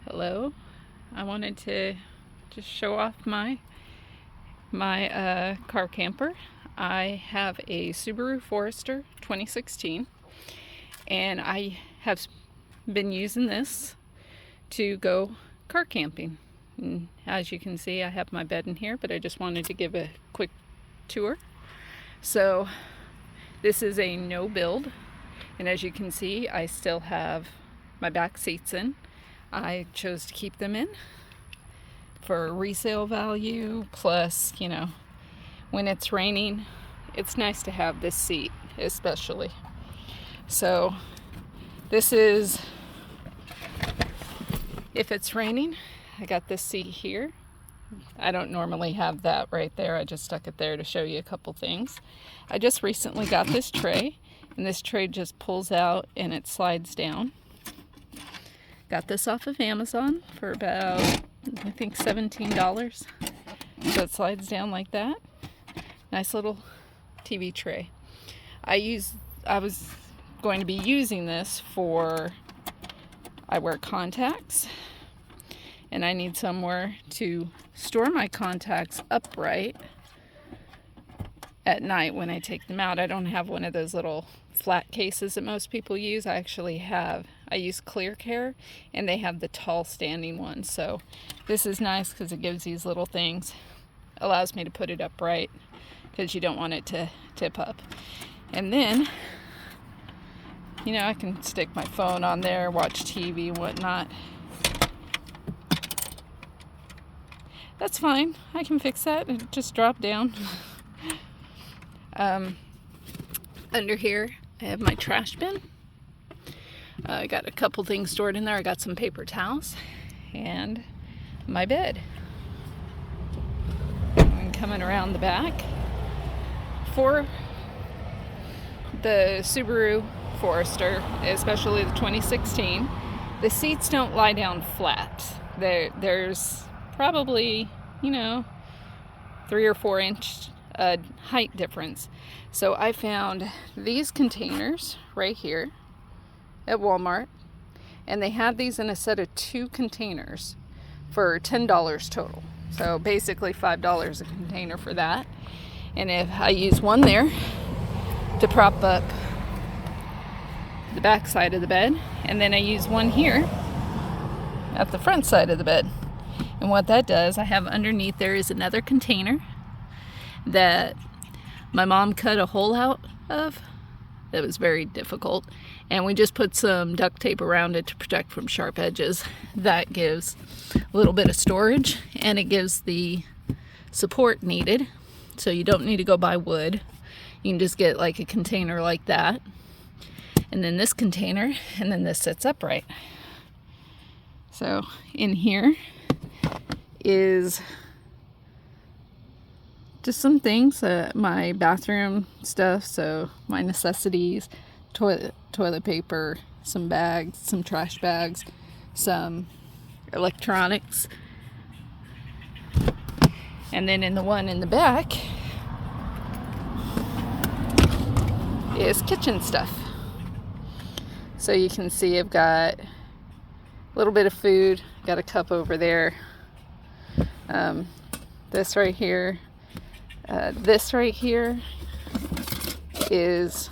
Hello. I wanted to just show off my car camper. I have a Subaru Forester 2016, and I have been using this to go car camping. And as you can see, I have my bed in here, but I just wanted to give a quick tour. So this is a no build, and as you can see, I still have my back seats in. I chose to keep them in for resale value, plus, when it's raining, it's nice to have this seat, especially. So this is, if it's raining, I got this seat here. I don't normally have that right there. I just stuck it there to show you a couple things. I just recently got this tray, and this tray just pulls out and it slides down. Got this off of Amazon for about, I think, $17. So it slides down like that. Nice little TV tray. I was going to be using this for, I wear contacts, and I need somewhere to store my contacts upright at night when I take them out. I don't have one of those little flat cases that most people use. I use Clear Care, and they have the tall standing ones. So this is nice because it gives these little things, allows me to put it upright because you don't want it to tip up. And then, I can stick my phone on there, watch TV and whatnot. That's fine. I can fix that and just drop down. Under here, I have my trash bin. I got a couple things stored in there. I got some paper towels and my bed. And coming around the back, for the Subaru Forester, especially the 2016, the seats don't lie down flat. There's probably, 3 or 4 inch height difference. So I found these containers right here at Walmart, and they had these in a set of 2 containers for $10 total. So basically $5 a container for that. And if I use one there to prop up the back side of the bed, and then I use one here at the front side of the bed. And what that does, I have underneath there is another container that my mom cut a hole out of. That was very difficult, and we just put some duct tape around it to protect from sharp edges. That gives a little bit of storage, and it gives the support needed, so you don't need to go buy wood. You can just get like a container like that, and then this container, and then this sits upright. So in here is just some things, my bathroom stuff, so my necessities, toilet paper, some bags, some trash bags, some electronics. And then in the one in the back is kitchen stuff. So you can see I've got a little bit of food, got a cup over there, this right here. This right here is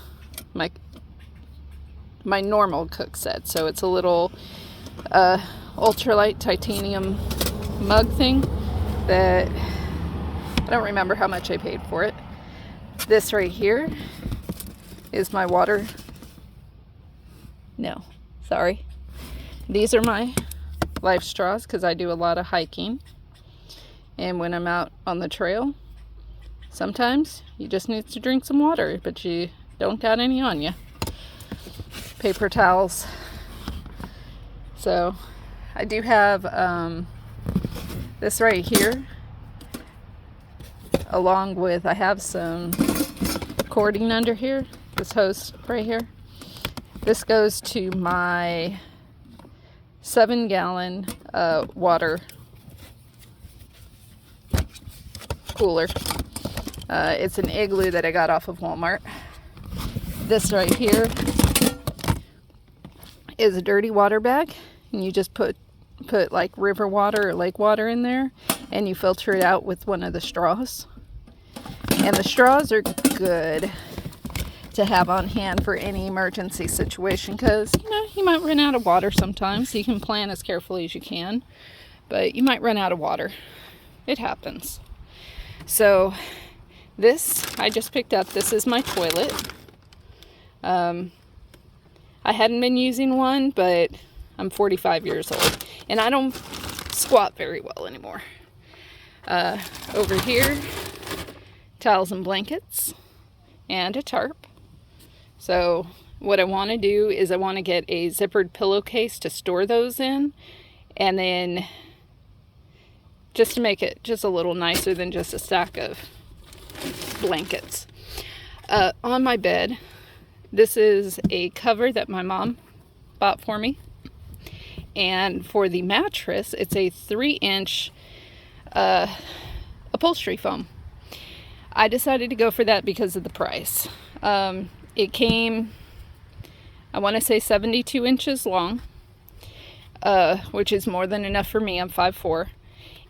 my normal cook set. So it's a little ultralight titanium mug thing that I don't remember how much I paid for it. This right here is my water. No, sorry. These are my life straws because I do a lot of hiking. And when I'm out on the trail, sometimes you just need to drink some water, but you don't got any on you. Paper towels. So I do have this right here, along with, I have some cording under here, this hose right here. This goes to my 7-gallon water cooler. It's an Igloo that I got off of Walmart. This right here is a dirty water bag, and you just put put like river water or lake water in there, and you filter it out with one of the straws. And the straws are good to have on hand for any emergency situation, because you might run out of water sometimes. You can plan as carefully as you can, but you might run out of water. It happens. So this I just picked up. This is my toilet. I hadn't been using one, but I'm 45 years old and I don't squat very well anymore. Over here, towels and blankets and a tarp. So what I want to do is I want to get a zippered pillowcase to store those in, and then just to make it just a little nicer than just a stack of blankets. On my bed, this is a cover that my mom bought for me. And for the mattress, it's a 3-inch upholstery foam. I decided to go for that because of the price. It came, I want to say 72 inches long, which is more than enough for me. I'm 5'4".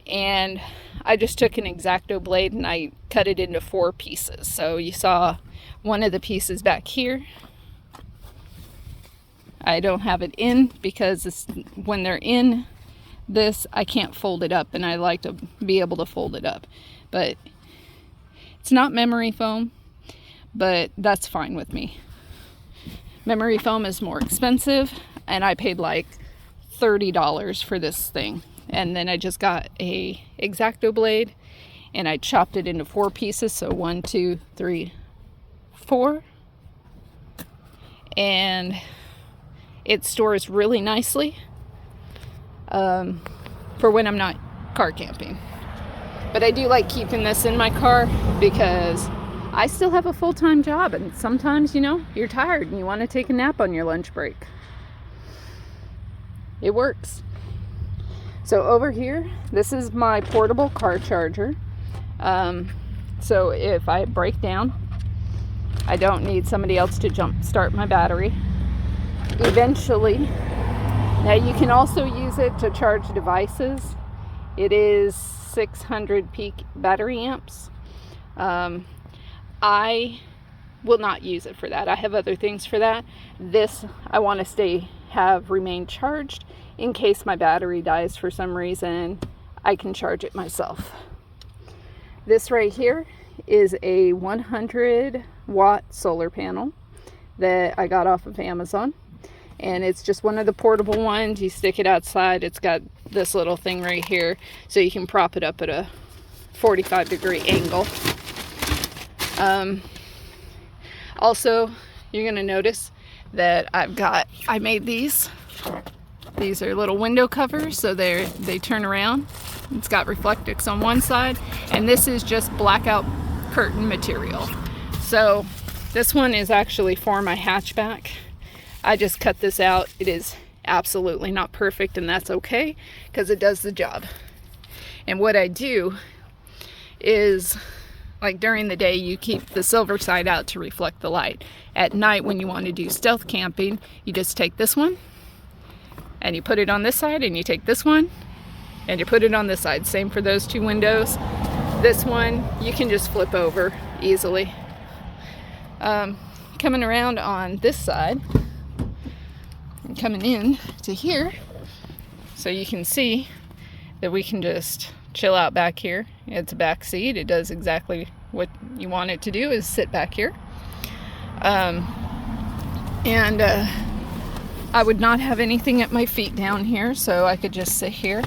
And I just took an X-Acto blade and I cut it into 4 pieces. So you saw one of the pieces back here. I don't have it in because when they're in this, I can't fold it up, and I like to be able to fold it up. But it's not memory foam, but that's fine with me. Memory foam is more expensive, and I paid like $30 for this thing. And then I just got a X-Acto blade and I chopped it into 4 pieces. So 1, 2, 3, 4. And it stores really nicely for when I'm not car camping. But I do like keeping this in my car because I still have a full-time job, and sometimes, you're tired and you want to take a nap on your lunch break. It works. So over here, this is my portable car charger. So if I break down, I don't need somebody else to jump start my battery. Eventually, now you can also use it to charge devices. It is 600 peak battery amps. I will not use it for that. I have other things for that. This I want to have remain charged in case my battery dies for some reason. I can charge it myself. This right here is a 100 watt solar panel that I got off of Amazon, and it's just one of the portable ones. You stick it outside. It's got this little thing right here so you can prop it up at a 45-degree angle. Also, you're going to notice that I made these. These are little window covers, so they turn around. It's got reflectix on one side, and this is just blackout curtain material. So this one is actually for my hatchback. I just cut this out. It is absolutely not perfect, and that's okay because it does the job. And what I do is, like during the day, you keep the silver side out to reflect the light. At night, when you want to do stealth camping, you just take this one and you put it on this side, and you take this one and you put it on this side. Same for those 2 windows. This one you can just flip over easily. Coming around on this side and coming in to here, so you can see that we can just chill out back here. It's a back seat. It does exactly what you want it to do, is sit back here. I would not have anything at my feet down here, so I could just sit here,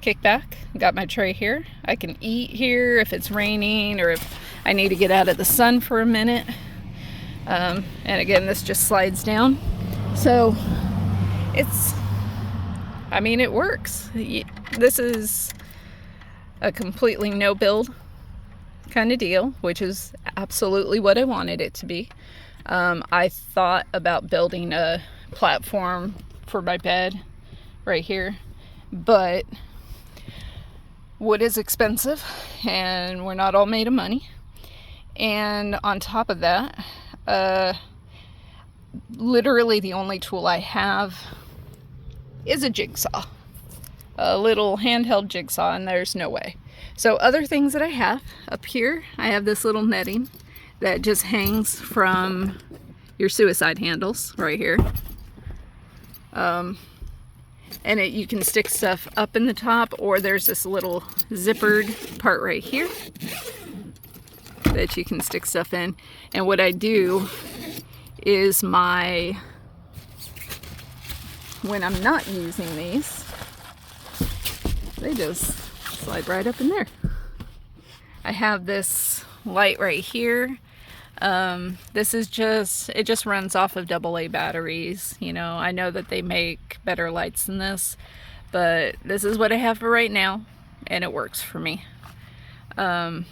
kick back. Got my tray here. I can eat here if it's raining or if I need to get out of the sun for a minute. And again, this just slides down. So it works. This is a completely no build kind of deal, which is absolutely what I wanted it to be. I thought about building a platform for my bed right here, but wood is expensive and we're not all made of money. And on top of that, literally the only tool I have is a jigsaw. a little handheld jigsaw, and there's no way. So other things that I have up here, I have this little netting that just hangs from your suicide handles right here. And you can stick stuff up in the top, or there's this little zippered part right here that you can stick stuff in. And what I do is when I'm not using these, they just slide right up in there. I have this light right here. This is it just runs off of AA batteries. You know, I know that they make better lights than this, but this is what I have for right now, and it works for me. Part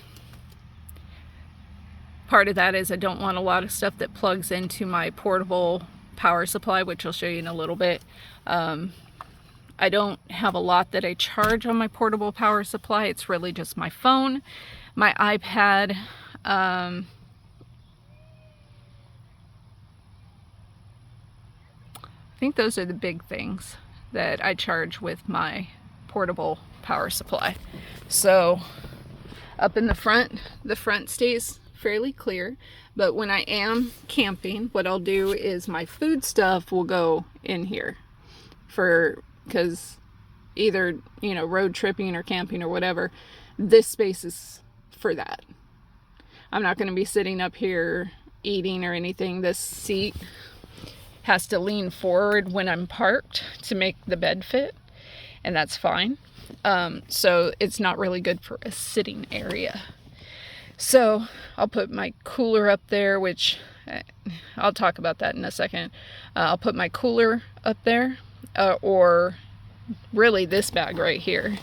of that is I don't want a lot of stuff that plugs into my portable power supply, which I'll show you in a little bit. I don't have a lot that I charge on my portable power supply. It's really just my phone, my iPad, I think those are the big things that I charge with my portable power supply. So up in the front stays fairly clear, but when I am camping, what I'll do is my food stuff will go in here because either, you know, road tripping or camping or whatever, this space is for that. I'm not going to be sitting up here eating or anything. This seat has to lean forward when I'm parked to make the bed fit, and that's fine. So it's not really good for a sitting area. So I'll put my cooler up there, which I'll talk about that in a second. I'll put my cooler up there, or really this bag right here.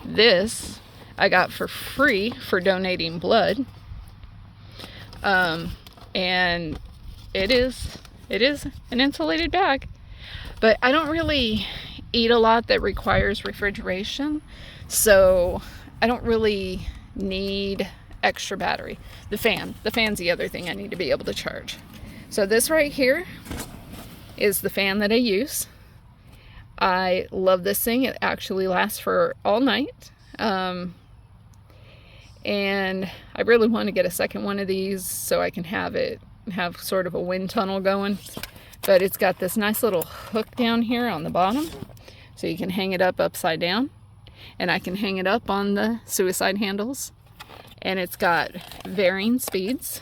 This I got for free for donating blood. And it is an insulated bag, but I don't really eat a lot that requires refrigeration, so I don't really need extra battery. The fan's the other thing I need to be able to charge. So this right here is the fan that I use. I love this thing. It actually lasts for all night. And I really want to get a second one of these so I can have sort of a wind tunnel going. But it's got this nice little hook down here on the bottom, so you can hang it up upside down, and I can hang it up on the suicide handles. And it's got varying speeds.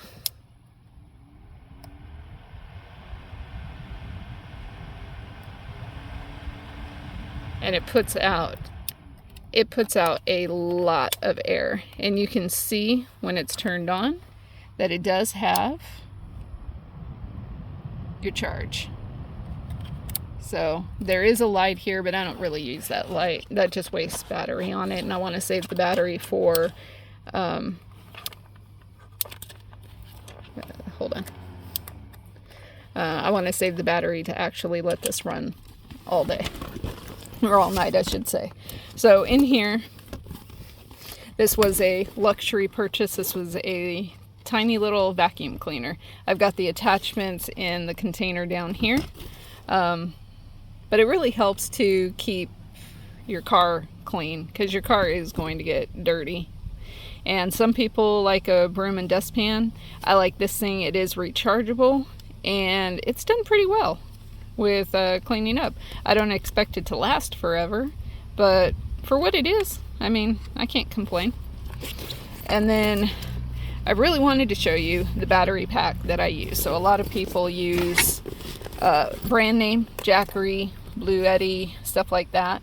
And it puts out a lot of air, and you can see when it's turned on that it does have your charge. So there is a light here, but I don't really use that light. That just wastes battery on it, and I want to save the battery for hold on. I want to save the battery to actually let this run all day, or all night, I should say. So in here, this was a luxury purchase. This was a tiny little vacuum cleaner. I've got the attachments in the container down here, but it really helps to keep your car clean, because your car is going to get dirty. And some people like a broom and dustpan. I like this thing. It is rechargeable, and it's done pretty well with cleaning up. I don't expect it to last forever, but for what it is, I mean, I can't complain. And then I really wanted to show you the battery pack that I use. So a lot of people use brand name, Jackery, Blue Eddy, stuff like that.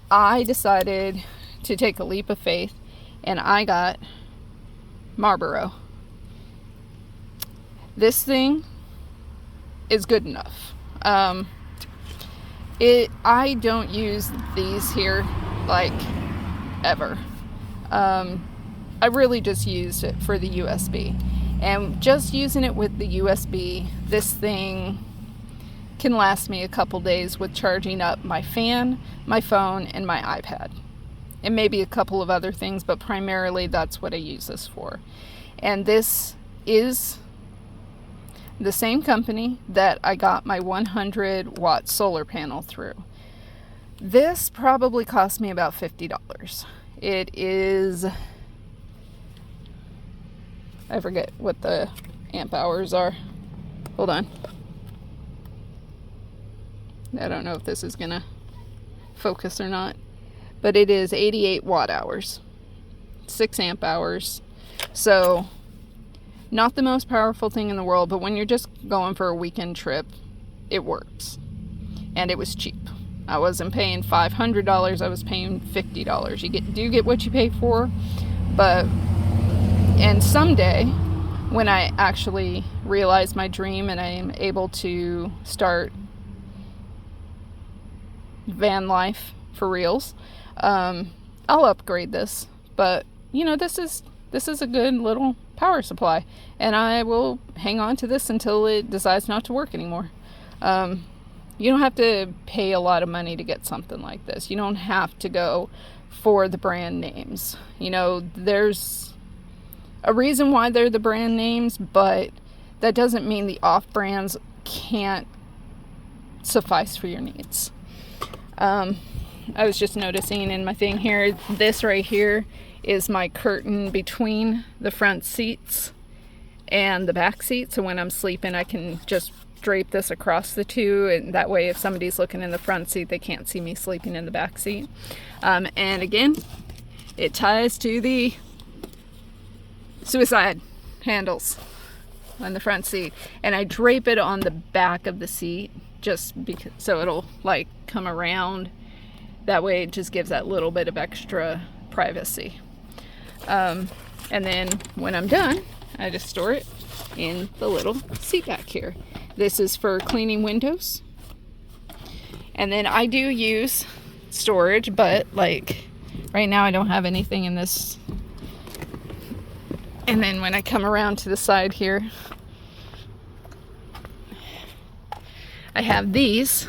I decided to take a leap of faith, and I got Marlboro. This thing is good enough. I don't use these here like ever. I really just used it for the USB, and just using it with the USB, this thing can last me a couple days with charging up my fan, my phone, and my iPad, and maybe a couple of other things, but primarily that's what I use this for. And this is the same company that I got my 100 watt solar panel through. This probably cost me about $50. It is, I forget what the amp hours are. Hold on. I don't know if this is gonna focus or not, but it is 88 watt hours, 6 amp hours. So not the most powerful thing in the world, but when you're just going for a weekend trip, it works. And it was cheap. I wasn't paying $500, I was paying $50. You do get what you pay for, but, and someday when I actually realize my dream and I am able to start van life for reals, I'll upgrade this. But you know, this is a good little power supply, and I will hang on to this until it decides not to work anymore. You don't have to pay a lot of money to get something like this. You don't have to go for the brand names. You know, there's a reason why they're the brand names, but that doesn't mean the off brands can't suffice for your needs. I was just noticing in my thing here, this right here is my curtain between the front seats and the back seat. So when I'm sleeping, I can just drape this across the two, and that way if somebody's looking in the front seat, they can't see me sleeping in the back seat. And again, it ties to the suicide handles on the front seat, and I drape it on the back of the seat just because, so it'll like come around. That way it just gives that little bit of extra privacy. And then when I'm done, I just store it in the little seat back here. This is for cleaning windows. And then I do use storage, but like right now I don't have anything in this. And then when I come around to the side here, I have these.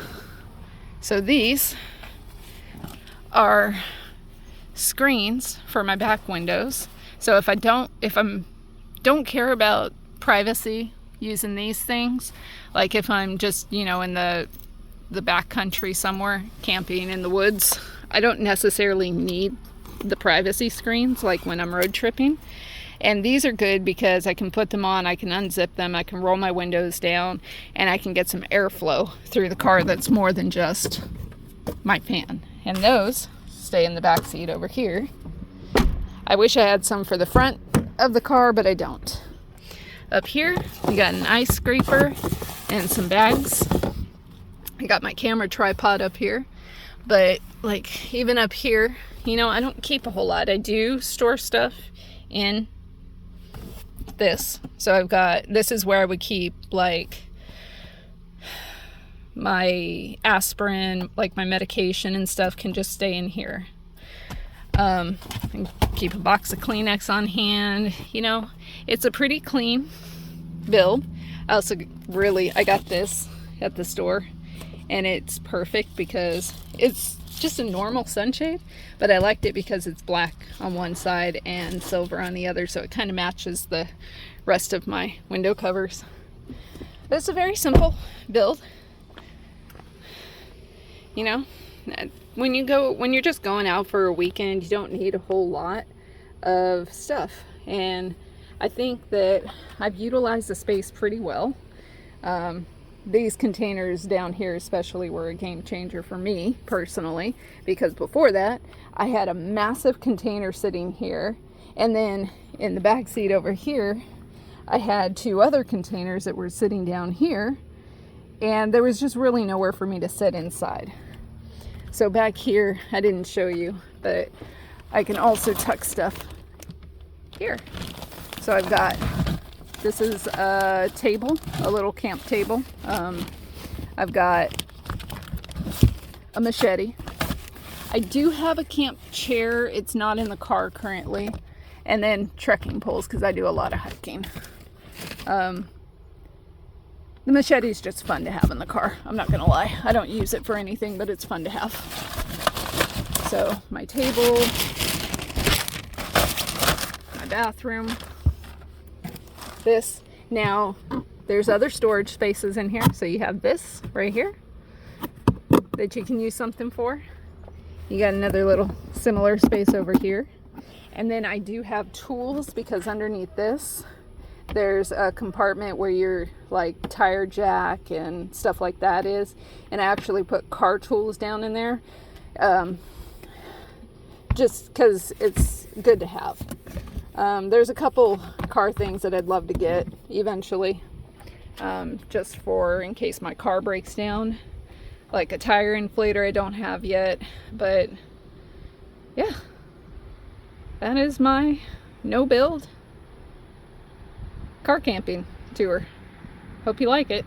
So these are screens for my back windows. So if I don't care about privacy using these things, like if I'm just, you know, in the back country somewhere camping in the woods, I don't necessarily need the privacy screens like when I'm road tripping. And these are good because I can put them on, I can unzip them, I can roll my windows down, and I can get some airflow through the car that's more than just my fan. And those stay in the back seat over here. I wish I had some for the front of the car, but I don't. Up here, we got an ice scraper and some bags. I got my camera tripod up here, but like even up here, you know, I don't keep a whole lot. I do store stuff in this. So I've got, this is where I would keep like my aspirin, like my medication and stuff can just stay in here. And keep a box of Kleenex on hand. You know, it's a pretty clean build. I got this at the store, and it's perfect because it's just a normal sunshade, but I liked it because it's black on one side and silver on the other, so it kind of matches the rest of my window covers. But it's a very simple build. You know, when you're just going out for a weekend, you don't need a whole lot of stuff. And I think that I've utilized the space pretty well. These containers down here especially were a game changer for me personally, because before that I had a massive container sitting here, and then in the back seat over here I had 2 other containers that were sitting down here, and there was just really nowhere for me to sit inside. So back here, I didn't show you, but I can also tuck stuff here. So I've got, this is a table, a little camp table. I've got a machete. I do have a camp chair. It's not in the car currently. And then trekking poles, because I do a lot of hiking. The machete is just fun to have in the car. I'm not gonna lie. I don't use it for anything, but it's fun to have. So my table, my bathroom, this. Now, there's other storage spaces in here. So you have this right here that you can use something for. You got another little similar space over here. And then I do have tools, because underneath this, there's a compartment where your like tire jack and stuff like that is. And I actually put car tools down in there. Just because it's good to have. There's a couple car things that I'd love to get eventually. Just for in case my car breaks down. Like a tire inflator I don't have yet. But yeah, that is my no build car camping tour. Hope you like it.